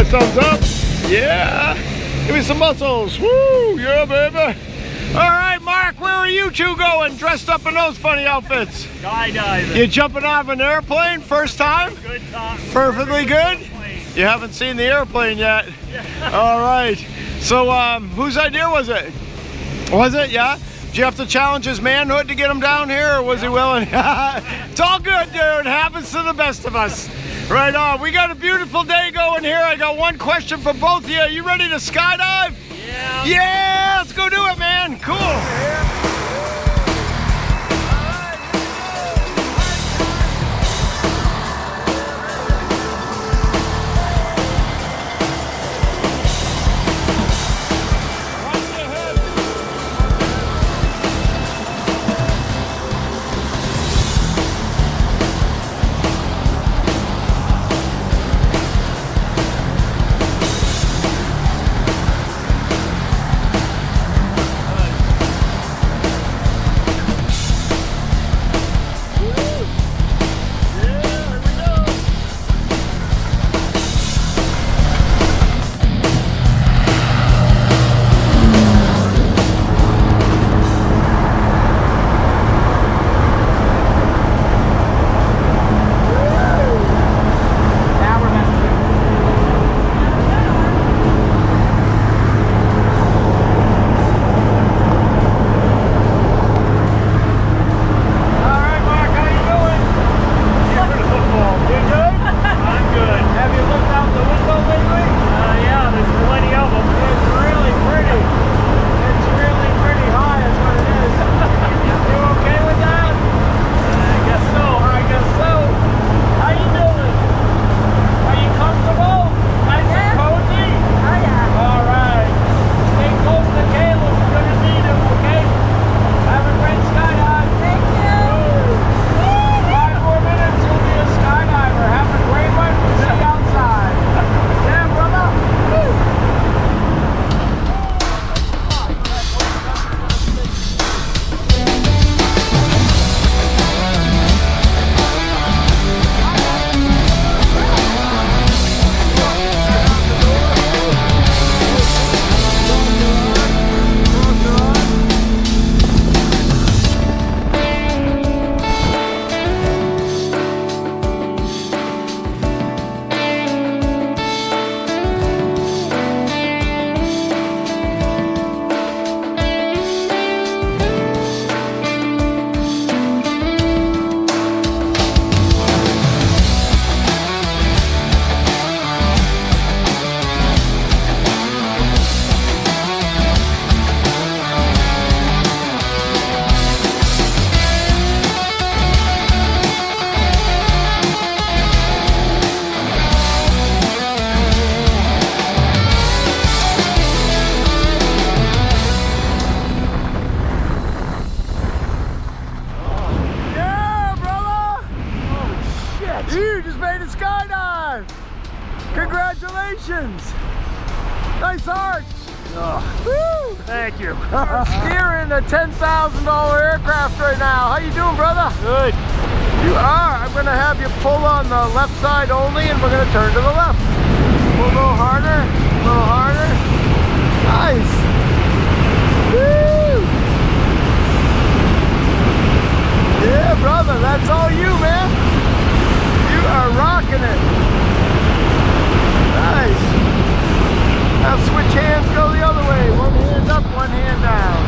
Thumbs up. Yeah. Give me some muscles. Woo. Yeah, baby. All right, Mark, where are you two going dressed up in those funny outfits? Skydiving. You jumping off an airplane first time? Good time. Perfectly good? You haven't seen the airplane yet? Yeah. All right. So whose idea was it? Was it? Yeah? Did you have to challenge his manhood to get him down here, or was he willing? It's all good, dude. Happens to the best of us. Right on. We got a beautiful day going here. I got one question for both of you. You ready to skydive? Yeah. Yeah, let's go do it, man. Cool. You just made a skydive! Congratulations! Nice arch! Woo! Thank you. You're steering a $10,000 aircraft right now. How you doing, brother? Good. You are. I'm gonna have you pull on the left side only, and we're gonna turn to the left. Pull a little harder, a little harder. Nice. Woo! Yeah, brother, that's all you, man. You are rocking it. Nice. Now switch hands, go the other way. One hand up, one hand down.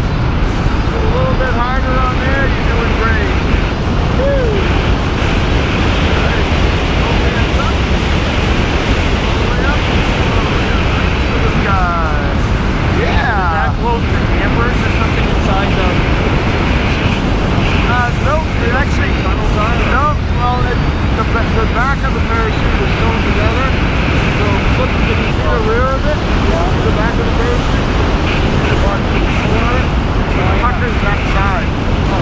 A little bit harder on there, you're doing great. Woo! Nice. Both hands up. All the way up. To the sky. Yeah. Is that close to campers or something inside the... Nope, it actually... Nope, well, the back of the parachute is sewn together. So look, can you see the rear of it? Yeah. The back of the parachute. Puckers that side.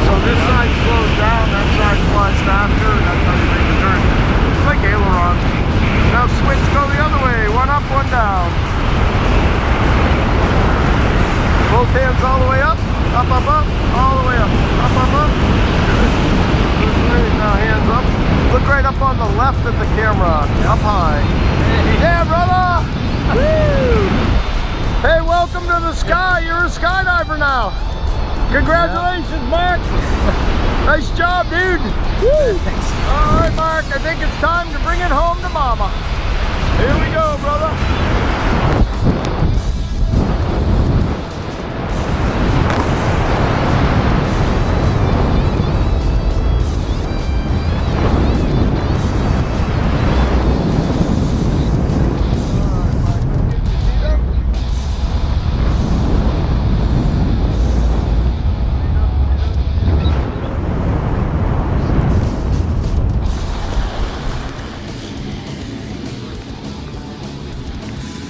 So this side slows down, that side flies faster, and that's how you make the turn. It's like ailerons. Now switch, go the other way. One up, one down. Both hands all the way up, up, up, up, all the way up, up, up, up. Now hands up. Look right up on the left at the camera, up high. Yeah, brother! Woo! Hey, welcome to the sky. You're a skydiver now. Congratulations, Mark. Nice job, dude. Woo! Thanks. All right, Mark, I think it's time to bring it home to Mama. Here we go, brother.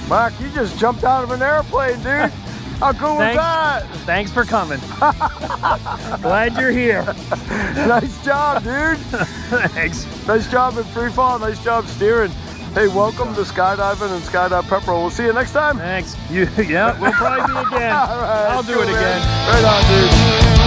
Mark, you just jumped out of an airplane, dude. How cool was that? Thanks for coming. Glad you're here. Nice job, dude. Thanks. Nice job in free fall. Nice job steering. Hey, welcome to skydiving and Skydive Pepperell. We'll see you next time. Thanks. Yeah, we'll probably be again. All right, I'll do it man. again. Right on, dude.